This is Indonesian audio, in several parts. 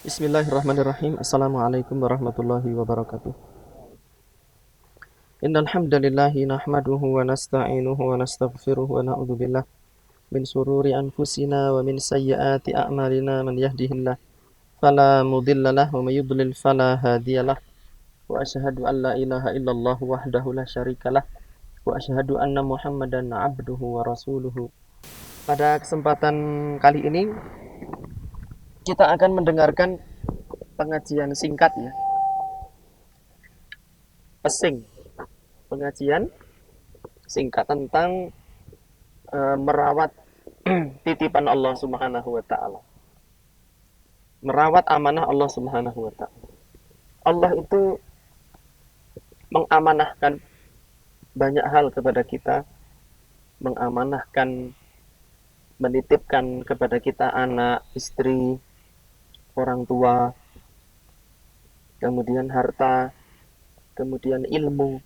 Bismillahirrahmanirrahim. Assalamualaikum warahmatullahi wabarakatuh. Innal hamdalillahi nahmaduhu wa nasta'inuhu wa nastaghfiruh wa na'udzu billah min sururi anfusina wa min sayyiati a'malina man yahdihillah fala mudhillalah wa may yudlil fala hadiyalah wa asyhadu an la ilaha illallah wahdahu la syarikalah wa asyhadu anna Muhammadan 'abduhu wa rasuluhu. Pada kesempatan kali ini kita akan mendengarkan pengajian singkat ya, pesing. Pengajian singkat tentang merawat titipan Allah Subhanahu wa taala. Merawat amanah Allah Subhanahu wa taala. Allah itu mengamanahkan banyak hal kepada kita, mengamanahkan, menitipkan kepada kita anak, istri, orang tua, kemudian harta, kemudian ilmu,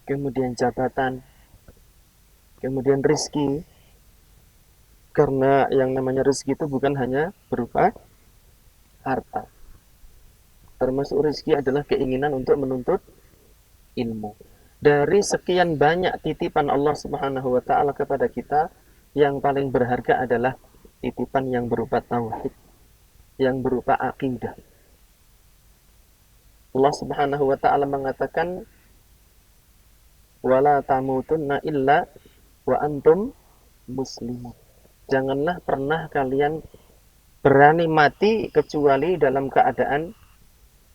kemudian jabatan, kemudian rizki. Karena yang namanya rezeki itu bukan hanya berupa harta. Termasuk rezeki adalah keinginan untuk menuntut ilmu. Dari sekian banyak titipan Allah Subhanahu wa taala kepada kita, yang paling berharga adalah titipan yang berupa tauhid, yang berupa akidah. Allah Subhanahu wa taala mengatakan, "Wala tamutunna illa wa antum muslimun." Janganlah pernah kalian berani mati kecuali dalam keadaan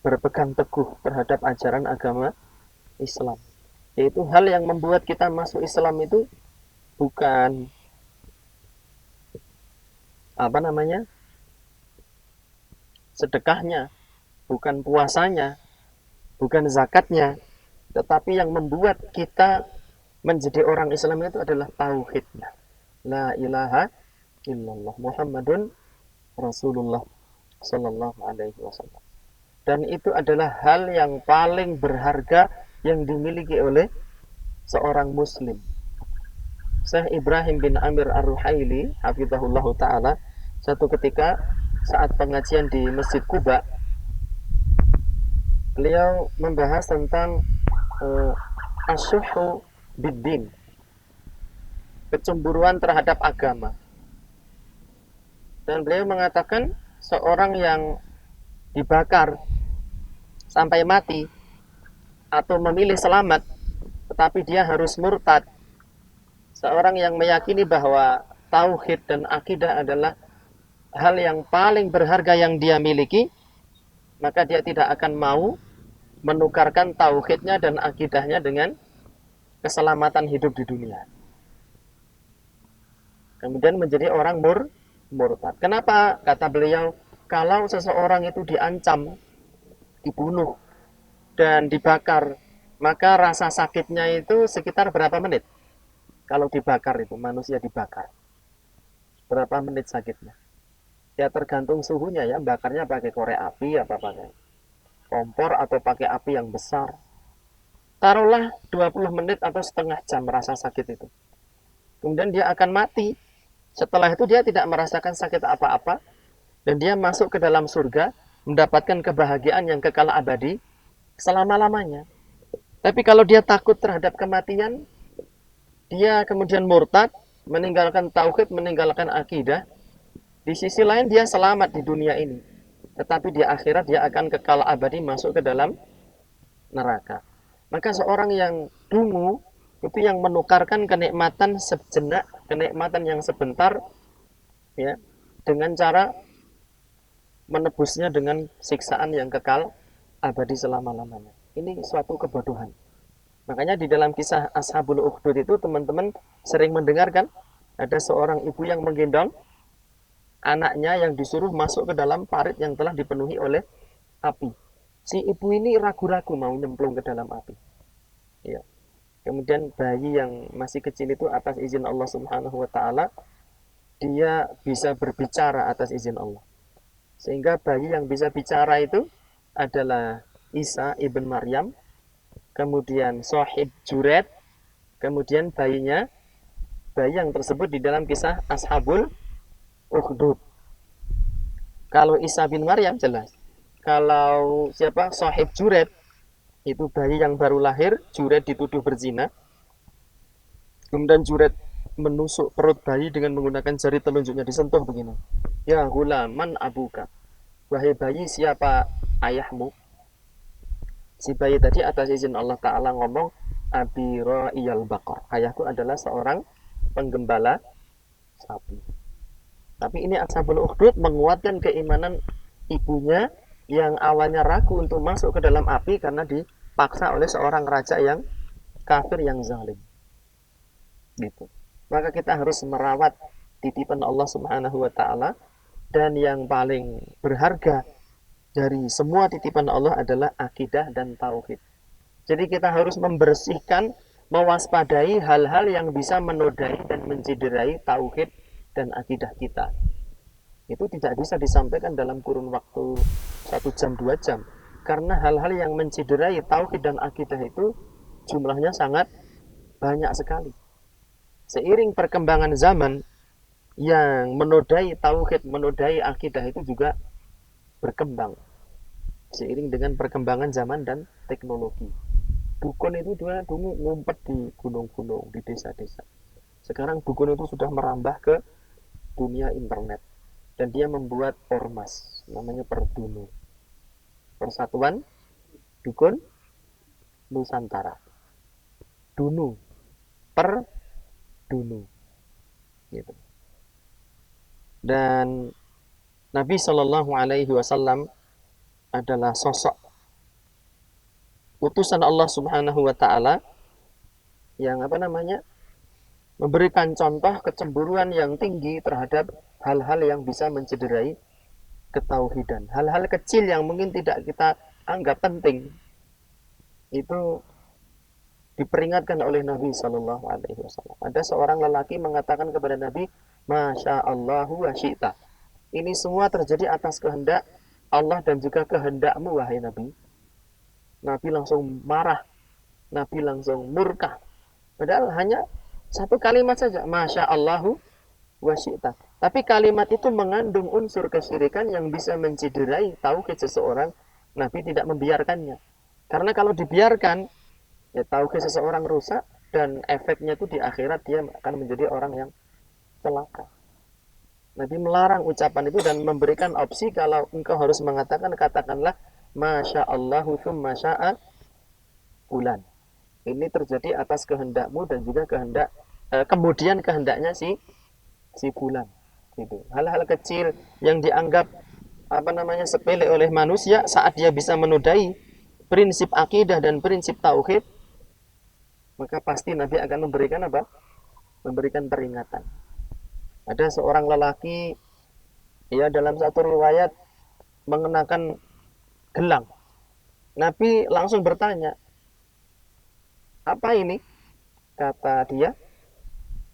berpegang teguh terhadap ajaran agama Islam. Yaitu hal yang membuat kita masuk Islam itu bukan sedekahnya, bukan puasanya, bukan zakatnya, tetapi yang membuat kita menjadi orang Islam itu adalah tauhidnya. La ilaha illallah Muhammadun Rasulullah sallallahu alaihi wasallam. Dan itu adalah hal yang paling berharga yang dimiliki oleh seorang muslim. Syekh Ibrahim bin Amir Ar-Ruhaili hafizahullah taala satu ketika saat pengajian di Masjid Kuba, beliau membahas tentang asyuhu biddin, kecemburuan terhadap agama. Dan beliau mengatakan seorang yang dibakar sampai mati atau memilih selamat tetapi dia harus murtad, seorang yang meyakini bahwa tauhid dan akidah adalah hal yang paling berharga yang dia miliki, maka dia tidak akan mau menukarkan tauhidnya dan akidahnya dengan keselamatan hidup di dunia. Kemudian menjadi orang murtad. Kenapa? Kata beliau, kalau seseorang itu diancam, dibunuh, dan dibakar, maka rasa sakitnya itu sekitar berapa menit? Kalau dibakar itu, manusia dibakar. Berapa menit sakitnya? Ya tergantung suhunya ya, bakarnya pakai korek api, apa pakai kompor, atau pakai api yang besar. Taruhlah 20 menit atau setengah jam rasa sakit itu. Kemudian dia akan mati. Setelah itu dia tidak merasakan sakit apa-apa, dan dia masuk ke dalam surga, mendapatkan kebahagiaan yang kekal abadi selama-lamanya. Tapi kalau dia takut terhadap kematian, dia kemudian murtad, meninggalkan tauhid, meninggalkan akidah, di sisi lain dia selamat di dunia ini, tetapi di akhirat dia akan kekal abadi masuk ke dalam neraka. Maka seorang yang dungu itu yang menukarkan kenikmatan sejenak, kenikmatan yang sebentar ya, dengan cara menebusnya dengan siksaan yang kekal abadi selama-lamanya. Ini suatu kebodohan. Makanya di dalam kisah Ashabul Ukhdud itu teman-teman sering mendengarkan ada seorang ibu yang menggendong anaknya yang disuruh masuk ke dalam parit yang telah dipenuhi oleh api. Si ibu ini ragu-ragu mau nyemplung ke dalam api. Ya. Kemudian bayi yang masih kecil itu atas izin Allah Subhanahu wa taala dia bisa berbicara atas izin Allah. Sehingga bayi yang bisa bicara itu adalah Isa ibn Maryam, kemudian Sohib Juret, kemudian bayi yang tersebut di dalam kisah Ashabul Ukhdud. Kalau Isa bin Maryam jelas. Kalau siapa? Sohib Juret, itu bayi yang baru lahir, Juret dituduh berzina. Kemudian Juret menusuk perut bayi dengan menggunakan jari telunjuknya, disentuh begini. Ya gulaman man abuka. Wahai bayi, siapa ayahmu? Si bayi tadi atas izin Allah Ta'ala ngomong, Abi ra'iyal baqar. Ayahku adalah seorang penggembala sapi. Tapi ini Ashabul Ukhdud menguatkan keimanan ibunya yang awalnya ragu untuk masuk ke dalam api karena dipaksa oleh seorang raja yang kafir yang zalim. Gitu. Maka kita harus merawat titipan Allah Subhanahu wa taala, dan yang paling berharga dari semua titipan Allah adalah akidah dan tauhid. Jadi kita harus membersihkan, mewaspadai hal-hal yang bisa menodai dan menciderai tauhid dan akidah kita. Itu tidak bisa disampaikan dalam kurun waktu 1 jam 2 jam, karena hal-hal yang menciderai tauhid dan akidah itu jumlahnya sangat banyak sekali. Seiring perkembangan zaman, yang menodai tauhid, menodai akidah itu juga berkembang seiring dengan perkembangan zaman dan teknologi. Dukun itu dulu ngumpet di gunung-gunung, di desa-desa. Sekarang dukun itu sudah merambah ke dunia internet, dan dia membuat ormas, namanya Perdunu, Persatuan Dukun Nusantara. Dunu, Perdunu, gitu. Dan Nabi Shallallahu Alaihi Wasallam adalah sosok utusan Allah Subhanahu Wa Taala yang memberikan contoh kecemburuan yang tinggi terhadap hal-hal yang bisa mencederai ketauhidan. Hal-hal kecil yang mungkin tidak kita anggap penting itu diperingatkan oleh Nabi Shallallahu Alaihi Wasallam. Ada seorang lelaki mengatakan kepada Nabi, Masya Allahu wa syi'ta. Ini semua terjadi atas kehendak Allah dan juga kehendakmu, wahai Nabi. Nabi langsung marah, Nabi langsung murka. Padahal hanya satu kalimat saja, Masya Allahu wa syi'ta. Tapi kalimat itu mengandung unsur kesyirikan yang bisa menciderai tauhid seseorang. Nabi tidak membiarkannya. Karena kalau dibiarkan, ya tauhid seseorang rusak, dan efeknya itu di akhirat dia akan menjadi orang yang celaka. Nabi melarang ucapan itu dan memberikan opsi, kalau engkau harus mengatakan, katakanlah Masya Allahu thumma sya'a fulan. Ini terjadi atas kehendakmu dan juga kemudian kehendaknya si fulan. Gitu. Hal-hal kecil yang dianggap sepele oleh manusia, saat dia bisa menodai prinsip akidah dan prinsip tauhid, maka pasti Nabi akan memberikan Memberikan peringatan. Ada seorang lelaki, ya, dalam satu riwayat mengenakan gelang. Nabi langsung bertanya, apa ini? Kata dia,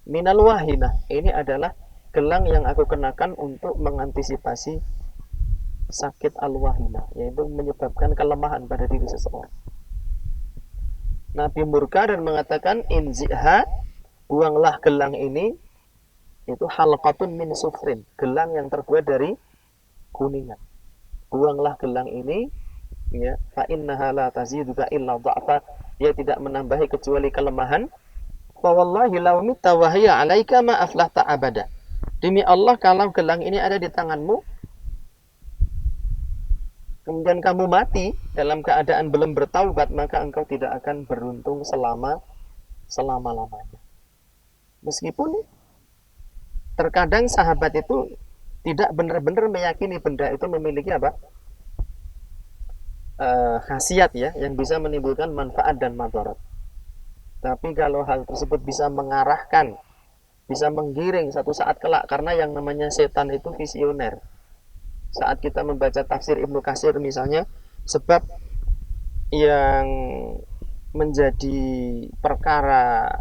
minal wahinah. Ini adalah gelang yang aku kenakan untuk mengantisipasi sakit al-wahinah, yaitu menyebabkan kelemahan pada diri seseorang. Nabi murka dan mengatakan, inziha, buanglah gelang ini. Itu halqatun min sufrin, gelang yang terbuat dari kuningan. Buanglah gelang ini, ya, fa innaha la taziduka illa dha'fa, dia tidak menambahi kecuali kelemahan. Fa wallahi law mitta wa hiya 'alaika ma aflahta abada. Demi Allah, kalau gelang ini ada di tanganmu, kemudian kamu mati dalam keadaan belum bertaubat, maka engkau tidak akan beruntung selama-lamanya. Meskipun terkadang sahabat itu tidak benar-benar meyakini benda itu memiliki khasiat, ya, yang bisa menimbulkan manfaat dan madarat. Tapi kalau hal tersebut bisa mengarahkan, bisa menggiring satu saat kelak, karena yang namanya setan itu visioner. Saat kita membaca tafsir Ibnu Katsir misalnya, sebab yang menjadi perkara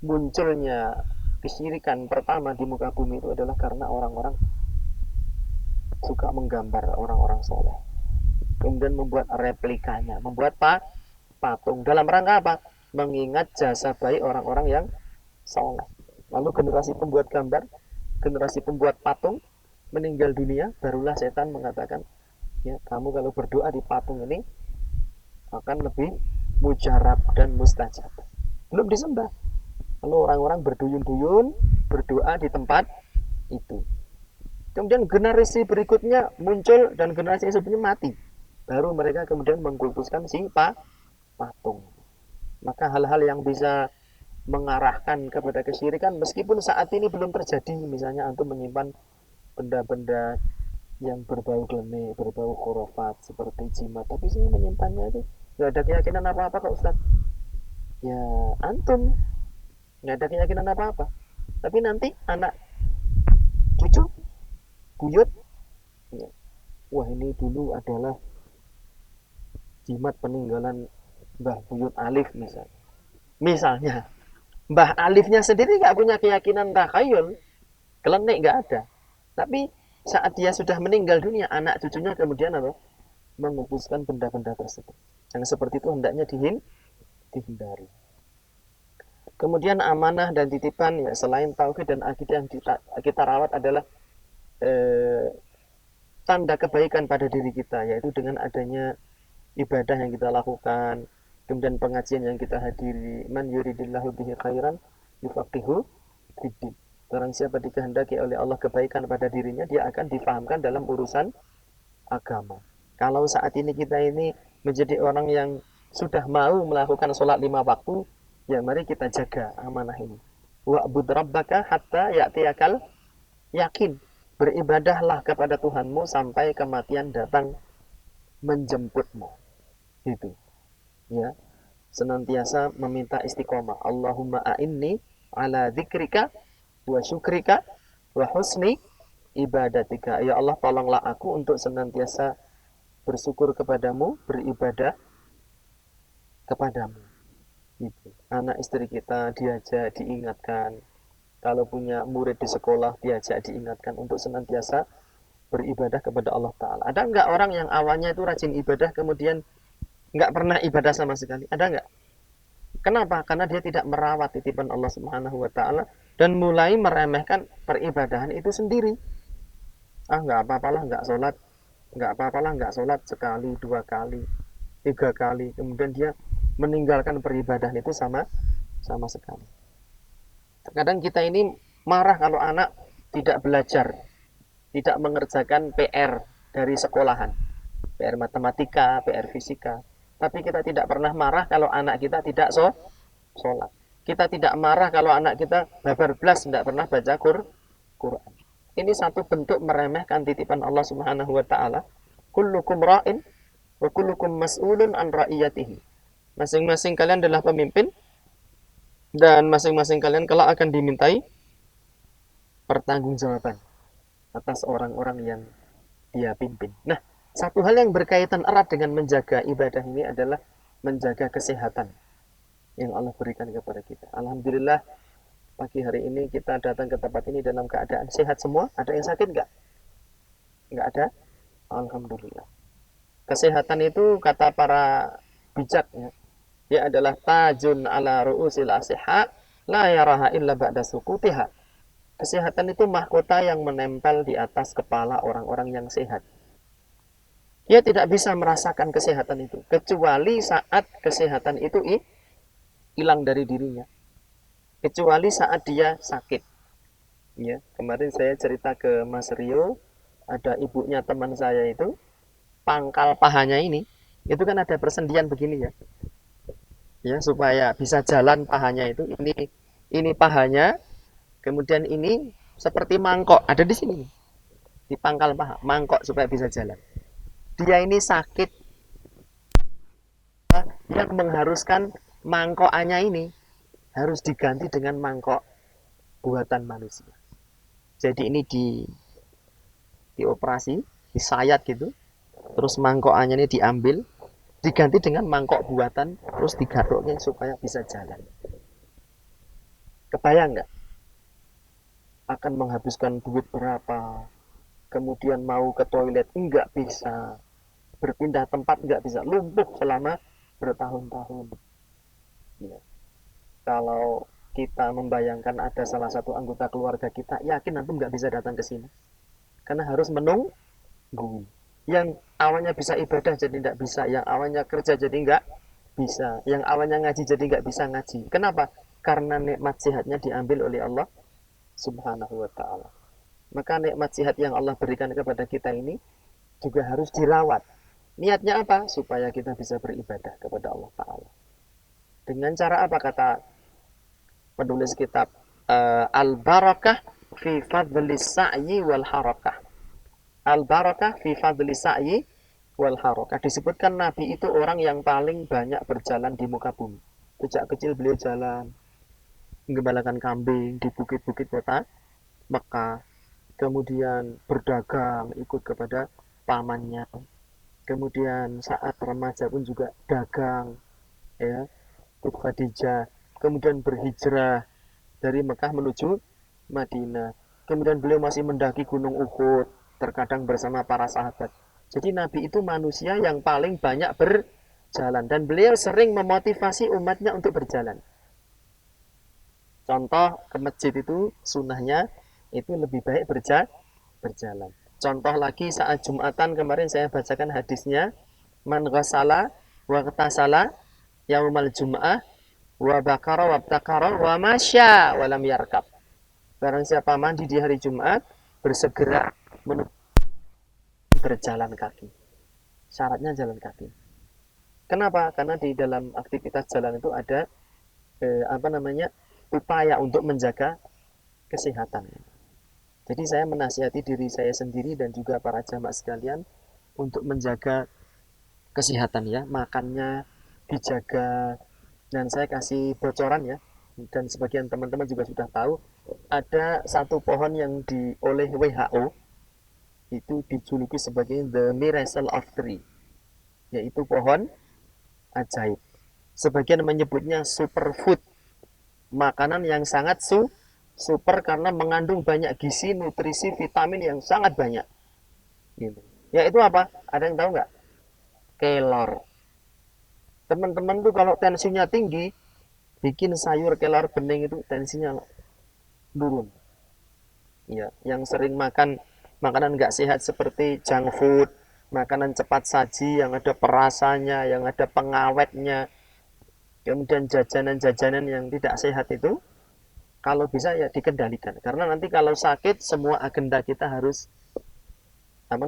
munculnya kesyirikan pertama di muka bumi itu adalah karena orang-orang suka menggambar orang-orang soleh, kemudian membuat replikanya, membuat patung. Dalam rangka apa? Mengingat jasa baik orang-orang yang soleh. Lalu generasi pembuat gambar, generasi pembuat patung, meninggal dunia, barulah setan mengatakan, ya kamu kalau berdoa di patung ini akan lebih mujarab dan mustajab. Belum disembah. Lalu orang-orang berduyun-duyun berdoa di tempat itu. Kemudian generasi berikutnya muncul dan generasi sebelumnya mati. Baru mereka kemudian mengkultuskan si patung. Maka hal-hal yang bisa mengarahkan kepada kesyirikan meskipun saat ini belum terjadi, misalnya antum menyimpan benda-benda yang berbau klenik, berbau khurafat seperti jimat, tapi saya menyimpannya itu nggak ada keyakinan apa-apa kok Ustaz. Ya antum nggak ada keyakinan apa-apa, tapi nanti anak cucu buyut, ya, wah ini dulu adalah jimat peninggalan Mbah Buyut Alif misalnya Mbah Alifnya sendiri nggak punya keyakinan takhayul, klenik nggak ada, tapi saat dia sudah meninggal dunia, anak cucunya kemudian apa, mengumpulkan benda-benda tersebut. Yang seperti itu hendaknya dihindari. Kemudian amanah dan titipan, ya selain tauhid dan akidah yang kita rawat adalah eh, tanda kebaikan pada diri kita, yaitu dengan adanya ibadah yang kita lakukan, kemudian pengajian yang kita hadiri. Man yuridillahu bihi khairan yufaqihu fiddin. Barang siapa dikehendaki oleh Allah kebaikan pada dirinya, dia akan difahamkan dalam urusan agama. Kalau saat ini kita ini menjadi orang yang sudah mau melakukan sholat 5 waktu, ya mari kita jaga amanah ini. Wa'bud rabbaka hatta ya'tiyakal yakin. Beribadahlah kepada Tuhanmu sampai kematian datang menjemputmu. Gitu. Ya. Senantiasa meminta istiqomah. Allahumma a'inni ala dzikrika wa syukrika wa husni ibadatika. Ya Allah, tolonglah aku untuk senantiasa bersyukur kepadamu, beribadah kepadamu. Gitu. Anak istri kita diajak, diingatkan. Kalau punya murid di sekolah, diajak, diingatkan untuk senantiasa beribadah kepada Allah Ta'ala. Ada nggak orang yang awalnya itu rajin ibadah, kemudian nggak pernah ibadah sama sekali? Ada nggak? Kenapa? Karena dia tidak merawat titipan Allah Subhanahu Wa Ta'ala dan mulai meremehkan peribadahan itu sendiri. Ah, nggak apa-apalah, nggak sholat, nggak apa-apalah, nggak sholat sekali, 2 kali, 3 kali. Kemudian dia meninggalkan peribadahan itu sama sama sekali. Terkadang kita ini marah kalau anak tidak belajar, tidak mengerjakan PR dari sekolahan, PR matematika, PR fisika. Tapi kita tidak pernah marah kalau anak kita tidak sholat. Kita tidak marah kalau anak kita babar belas tidak pernah baca Quran. Ini satu bentuk meremehkan titipan Allah Subhanahu wa taala. Kullukum ra'in wa kullukum mas'ulun an ra'iyatihi. Masing-masing kalian adalah pemimpin dan masing-masing kalian kelak akan dimintai pertanggungjawaban atas orang-orang yang dia pimpin. Nah, satu hal yang berkaitan erat dengan menjaga ibadah ini adalah menjaga kesehatan yang Allah berikan kepada kita. Alhamdulillah pagi hari ini kita datang ke tempat ini dalam keadaan sehat semua. Ada yang sakit nggak? Nggak ada. Alhamdulillah. Kesehatan itu kata para bijak ya, dia adalah tajun ala ru'usil asiha la yaraha illa ba'da sukutiha. Kesehatan itu mahkota yang menempel di atas kepala orang-orang yang sehat. Dia tidak bisa merasakan kesehatan itu kecuali saat kesehatan itu hilang dari dirinya. Kecuali saat dia sakit. Ya, kemarin saya cerita ke Mas Rio, ada ibunya teman saya itu, pangkal pahanya itu kan ada persendian begini ya. Ya, supaya bisa jalan pahanya itu, ini pahanya, kemudian ini seperti mangkok ada di sini. Di pangkal paha, mangkok supaya bisa jalan. Dia ini sakit yang mengharuskan mangkokannya ini harus diganti dengan mangkok buatan manusia. Jadi ini dioperasi, disayat gitu, terus mangkokannya ini diambil, diganti dengan mangkok buatan, terus digaruknya supaya bisa jalan. Kebayang nggak? Akan menghabiskan duit berapa? Kemudian mau ke toilet nggak bisa, berpindah tempat nggak bisa, lumpuh selama bertahun-tahun. Ya. Kalau kita membayangkan ada salah satu anggota keluarga kita, yakin antum nggak bisa datang ke sini. karena harus menunggu. Yang awalnya bisa ibadah jadi tidak bisa, yang awalnya kerja jadi nggak bisa, yang awalnya ngaji jadi nggak bisa ngaji. Kenapa? Karena nikmat sehatnya diambil oleh Allah Subhanahu wa Ta'ala. Maka nikmat sehat yang Allah berikan kepada kita ini juga harus dirawat. Niatnya apa? Supaya kita bisa beribadah kepada Allah Ta'ala. Dengan cara apa kata penulis kitab? Al-barakah fi fadli sa'yi wal harakah. Al-barakah fi fadli sa'yi wal harakah. Disebutkan Nabi itu orang yang paling banyak berjalan di muka bumi. Sejak kecil beliau jalan, menggembalakan kambing di bukit-bukit kota Mekah. Kemudian berdagang, ikut kepada pamannya. Kemudian saat remaja pun juga dagang, ya, ikut Khadijah. Kemudian berhijrah dari Mekah menuju Madinah. Kemudian beliau masih mendaki Gunung Uhud, terkadang bersama para sahabat. Jadi Nabi itu manusia yang paling banyak berjalan dan beliau sering memotivasi umatnya untuk berjalan. Contoh ke masjid itu sunnahnya itu lebih baik berjalan. Contoh lagi saat Jumatan kemarin saya bacakan hadisnya, man ghasala wa ghtasala yaumal jum'ah wa bakara wa btakara wa masya wa lam yarkab. Barang siapa mandi di hari Jumat, bersegera menuju berjalan kaki. Syaratnya jalan kaki. Kenapa? Karena di dalam aktivitas jalan itu ada upaya untuk menjaga kesehatan. Jadi saya menasihati diri saya sendiri dan juga para jamaah sekalian untuk menjaga kesehatan ya, makannya dijaga. Dan saya kasih bocoran ya, dan sebagian teman-teman juga sudah tahu, ada satu pohon yang oleh WHO itu dijuluki sebagai the miracle of tree, yaitu pohon ajaib. Sebagian menyebutnya superfood, makanan yang sangat super karena mengandung banyak gizi, nutrisi, vitamin yang sangat banyak. Gitu. Yaitu apa? Ada yang tahu nggak? Kelor. Teman-teman tuh kalau tensinya tinggi, bikin sayur kelor bening itu tensinya turun. Ya, yang sering makan makanan nggak sehat seperti junk food, makanan cepat saji yang ada perasannya, yang ada pengawetnya, kemudian jajanan-jajanan yang tidak sehat itu, kalau bisa ya dikendalikan. Karena nanti kalau sakit, semua agenda kita harus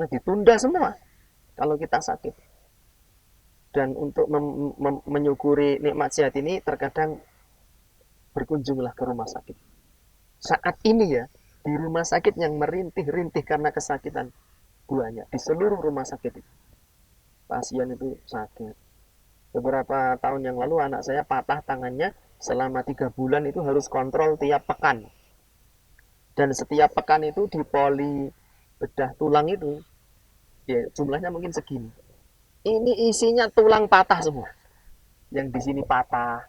ditunda semua kalau kita sakit. Dan untuk menyukuri nikmat sehat ini, terkadang berkunjunglah ke rumah sakit. Saat ini ya, di rumah sakit yang merintih-rintih karena kesakitan banyak. Di seluruh rumah sakit itu, pasien itu sakit. Beberapa tahun yang lalu anak saya patah tangannya, selama 3 bulan itu harus kontrol tiap pekan. Dan setiap pekan itu di poli bedah tulang itu, ya jumlahnya mungkin segini. Ini isinya tulang patah semua. Yang di sini patah,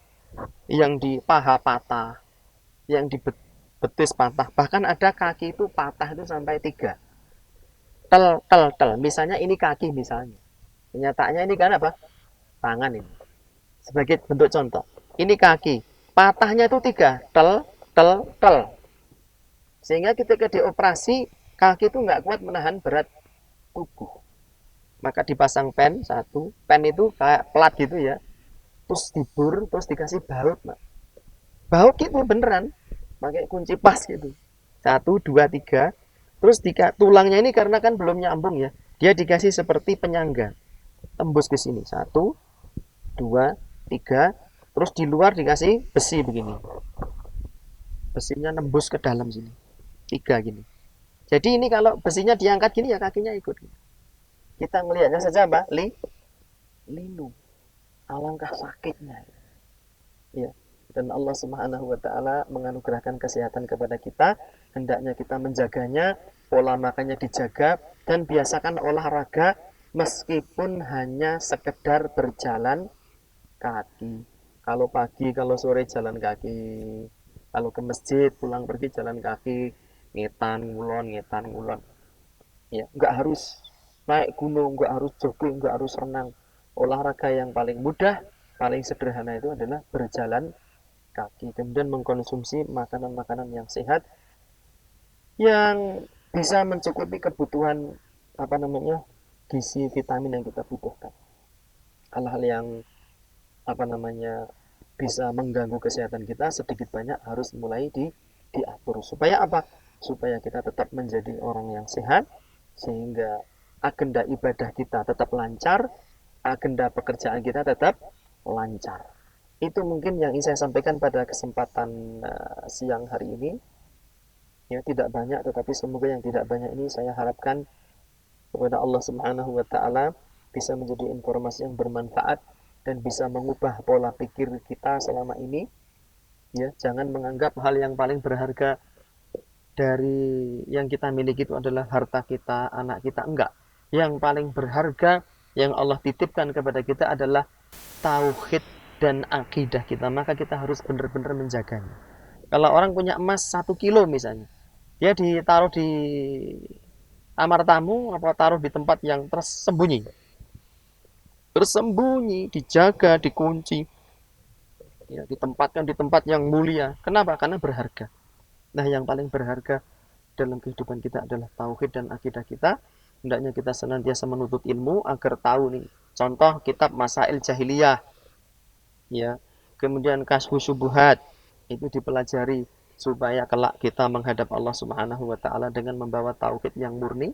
yang di paha patah, yang di betis patah. Bahkan ada kaki itu patah itu sampai 3. Tel. Misalnya ini kaki misalnya. Kenyataannya ini kan apa? Tangan ini. Sebagai bentuk contoh. Ini kaki. Patahnya itu 3. Tel. Sehingga ketika dioperasi, kaki itu nggak kuat menahan berat tubuh. Maka dipasang pen satu. Pen itu kayak plat gitu ya. Terus dibur, terus dikasih baut. Baut gitu beneran. Pakai kunci pas gitu. 1, 2, 3. Terus tulangnya ini karena kan belum nyambung ya. Dia dikasih seperti penyangga. Tembus ke sini. 1, 2, 3. Terus di luar dikasih besi begini. Besinya nembus ke dalam sini. 3 gini. Jadi ini kalau besinya diangkat gini ya kakinya ikut. Kita melihatnya saja Mbak linu. Alangkah sakitnya. Ya. Dan Allah Subhanahu wa taala menganugerahkan kesehatan kepada kita, hendaknya kita menjaganya, pola makannya dijaga dan biasakan olahraga meskipun hanya sekedar berjalan kaki. Kalau pagi, kalau sore jalan kaki. Kalau ke masjid, pulang pergi jalan kaki, ngetan ngulon. Ya, nggak harus naik gunung, nggak harus jogging, nggak harus renang. Olahraga yang paling mudah, paling sederhana itu adalah berjalan kaki. Kemudian mengkonsumsi makanan-makanan yang sehat, yang bisa mencukupi kebutuhan apa namanya gizi vitamin yang kita butuhkan. Hal-hal yang apa namanya bisa mengganggu kesehatan kita sedikit banyak harus mulai diatur supaya apa? Supaya kita tetap menjadi orang yang sehat sehingga agenda ibadah kita tetap lancar, agenda pekerjaan kita tetap lancar. Itu mungkin yang ingin saya sampaikan pada kesempatan siang hari ini. Ya, tidak banyak tetapi semoga yang tidak banyak ini saya harapkan kepada Allah Subhanahu wa taala bisa menjadi informasi yang bermanfaat dan bisa mengubah pola pikir kita selama ini. Ya, jangan menganggap hal yang paling berharga dari yang kita miliki itu adalah harta kita, anak kita, enggak. Yang paling berharga yang Allah titipkan kepada kita adalah tauhid dan akidah kita, maka kita harus benar-benar menjaganya. Kalau orang punya emas 1 kilo misalnya, dia ditaruh di kamar tamu apa taruh di tempat yang tersembunyi, dijaga, dikunci, ya, ditempatkan di tempat yang mulia. Kenapa? Karena berharga. Nah, yang paling berharga dalam kehidupan kita adalah tauhid dan akidah kita. Hendaknya kita senantiasa menuntut ilmu agar tahu nih. Contoh kitab Masail Jahiliyah, ya. Kemudian Kasyfus Syubuhat itu dipelajari supaya kelak kita menghadap Allah Subhanahu wa taala dengan membawa tauhid yang murni,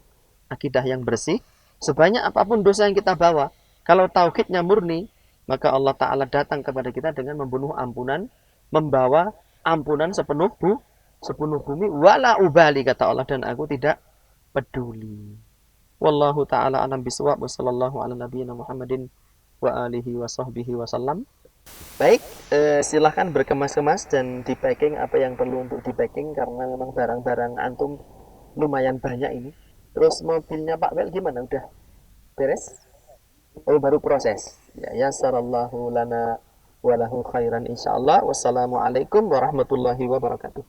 akidah yang bersih. Sebanyak apapun dosa yang kita bawa, kalau tauhidnya murni, maka Allah taala datang kepada kita dengan membunuh ampunan, membawa ampunan sepenuh bumi, wala ubali kata Allah, dan aku tidak peduli. Wallahu taala alam bisawab. Wassallallahu ala nabiyina Muhammadin wa alihi wa sahbihi wasallam. Baik, silahkan berkemas-kemas dan di packing apa yang perlu untuk di packing karena memang barang-barang antum lumayan banyak ini. Terus mobilnya Pak Wel gimana? Udah beres? Oh, baru proses. Ya, yasarallahu lana walahu khairan insyaallah. Wassalamualaikum warahmatullahi wabarakatuh.